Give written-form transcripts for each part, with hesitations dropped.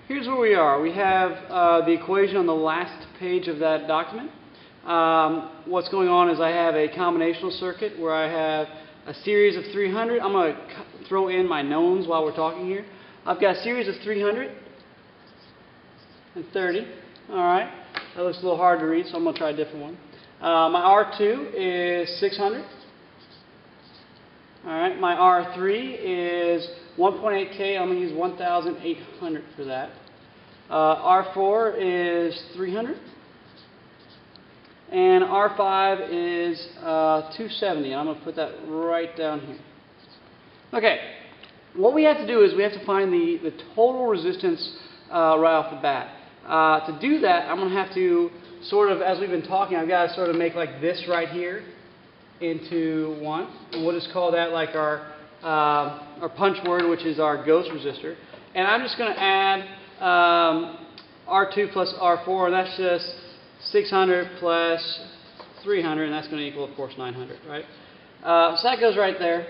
here's where we are. We have the equation on the last page of that document. What's going on is I have a combinational circuit where I have a series of 300. I'm going to throw in my knowns while we're talking here. I've got a series of 330. Alright, that looks a little hard to read, so I'm going to try a different one. My R2 is 600. Alright, my R3 is 1.8K. I'm going to use 1,800 for that. R4 is 300. And R5 is 270. I'm going to put that right down here. Okay, what we have to do is we have to find the total resistance right off the bat. To do that, I'm going to have to sort of, as we've been talking, I've got to sort of make like this right here into one. And we'll just call that like our punch word, which is our ghost resistor. And I'm just going to add R2 plus R4, and that's just 600 plus 300, and that's going to equal, of course, 900, right? So that goes right there.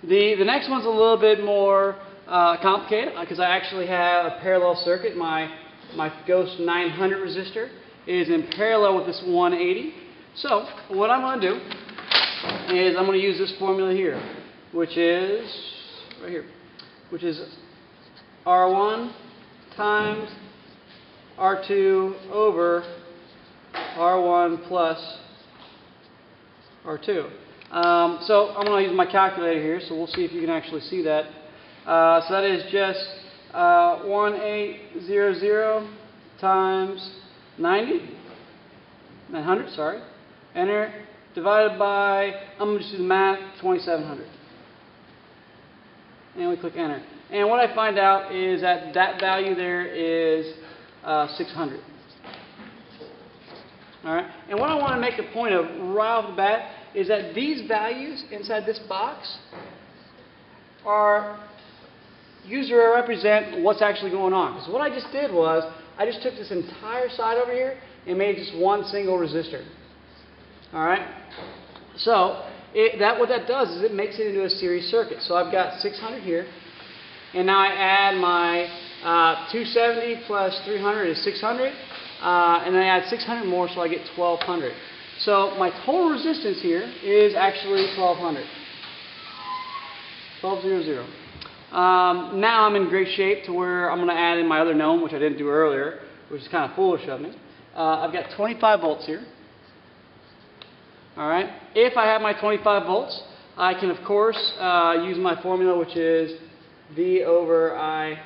The next one's a little bit more complicated because I actually have a parallel circuit. My Ghost 900 resistor is in parallel with this 180. So what I'm going to do is I'm going to use this formula here, which is right here, which is R1 times R2 over R1 plus R2. So I'm going to use my calculator here, so we'll see if you can actually see that. So that is just 1800 times 900, sorry, enter, divided by, I'm going to just do the math, 2700. And we click enter. And what I find out is that that value there is 600. Alright, and what I want to make a point of right off the bat is that these values inside this box are used to represent what's actually going on. Because what I just did was, I just took this entire side over here and made just one single resistor. Alright, so what that does is it makes it into a series circuit. So I've got 600 here, and now I add my 270 plus 300 is 600, and then I add 600 more, so I get 1200. So my total resistance here is actually 1200. 1200. Now I'm in great shape to where I'm going to add in my other known, which I didn't do earlier, which is kind of foolish of me. I've got 25 volts here. Alright, if I have my 25 volts, I can of course use my formula, which is V over IR,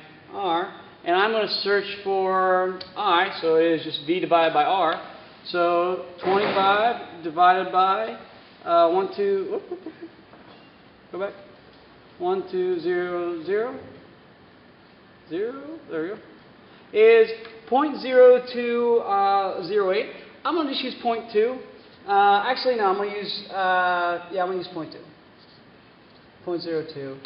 and I'm going to search for I, so it is just V divided by R. So 25 divided by 1200, there we go, is 0.0208. I'm going to just use 0.2. Actually, no, I'm going to use, I'm going to use 0.2. 0.02.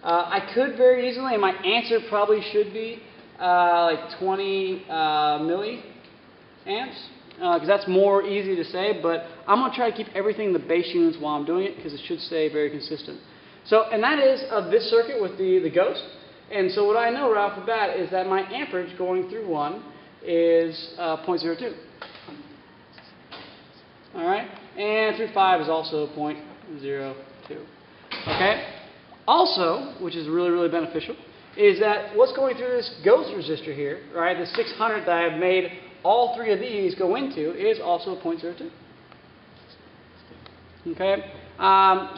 I could very easily, and my answer probably should be like 20 milliamps, because that's more easy to say, but I'm going to try to keep everything in the base units while I'm doing it, because it should stay very consistent. So, and that is of this circuit with the Ghost. And so what I know right off the bat is that my amperage going through 1 is 0.02. Alright, and through 5 is also 0.02. Okay? Also, which is really, really beneficial, is that what's going through this Ghost resistor here, right, the 600 that I've made all three of these go into, is also 0.02. Okay?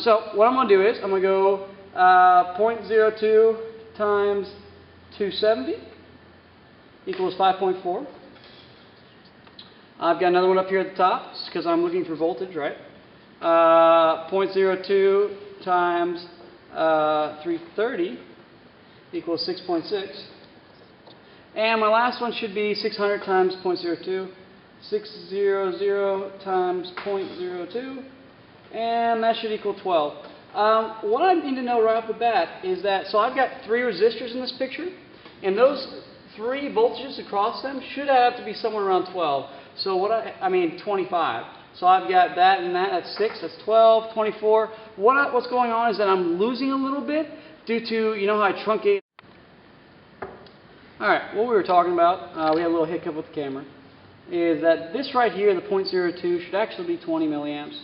So what I'm going to do is, I'm going to go 0.02 times 270 equals 5.4. I've got another one up here at the top, because I'm looking for voltage, right? 0.02 times 330 equals 6.6. And my last one should be 600 times 0.02. 600 times 0.02. And that should equal 12. What I need to know right off the bat is that, so I've got 3 resistors in this picture, and those 3 voltages across them should add up to be somewhere around 12. So what I mean 25. So I've got that and that, that's 6, that's 12, 24. What's going on is that I'm losing a little bit due to, you know how I truncate Alright, what we were talking about, we had a little hiccup with the camera, is that this right here, the 0.02, should actually be 20 milliamps.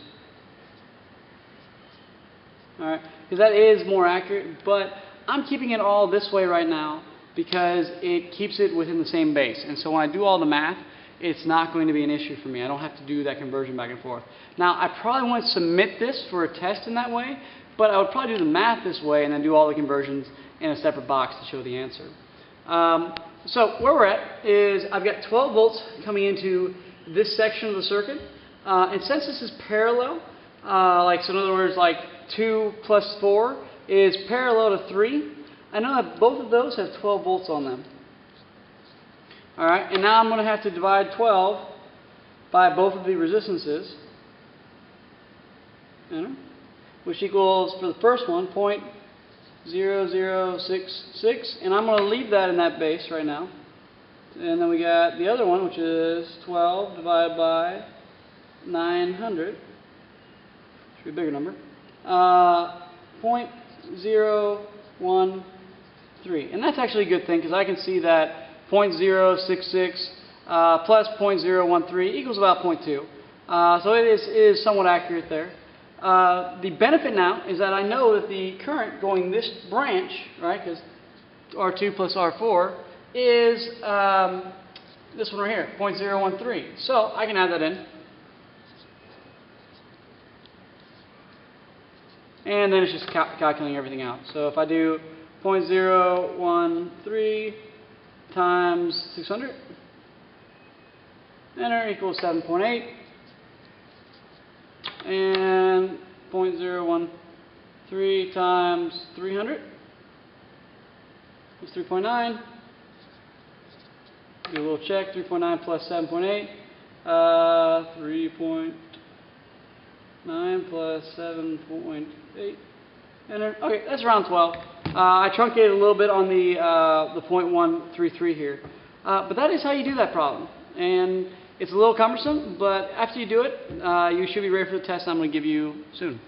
Alright, because that is more accurate, but I'm keeping it all this way right now because it keeps it within the same base. And so when I do all the math, it's not going to be an issue for me. I don't have to do that conversion back and forth. Now, I probably won't submit this for a test in that way, but I would probably do the math this way and then do all the conversions in a separate box to show the answer. So where we're at is I've got 12 volts coming into this section of the circuit. And since this is parallel, so in other words, like 2 plus 4 is parallel to 3, I know that both of those have 12 volts on them. Alright, and now I'm going to have to divide 12 by both of the resistances, which equals, for the first one, 0.0066, and I'm going to leave that in that base right now. And then we got the other one, which is 12 divided by 900, should be a bigger number, 0.013. And that's actually a good thing because I can see that 0.066 plus 0.013 equals about 0.2. So it is somewhat accurate there. The benefit now is that I know that the current going this branch, right, because R2 plus R4 is this one right here, 0.013. So I can add that in. And then it's just calculating everything out. So if I do 0.013 times 600, enter, equals 7.8. And 0.013 times 300 is 3.9. Do a little check. 3.9 plus 7.8. 3.9 plus 7.8. Enter. Okay, that's around 12. I truncated a little bit on the 0.133 here. But that is how you do that problem. And it's a little cumbersome, but after you do it, you should be ready for the test I'm going to give you soon.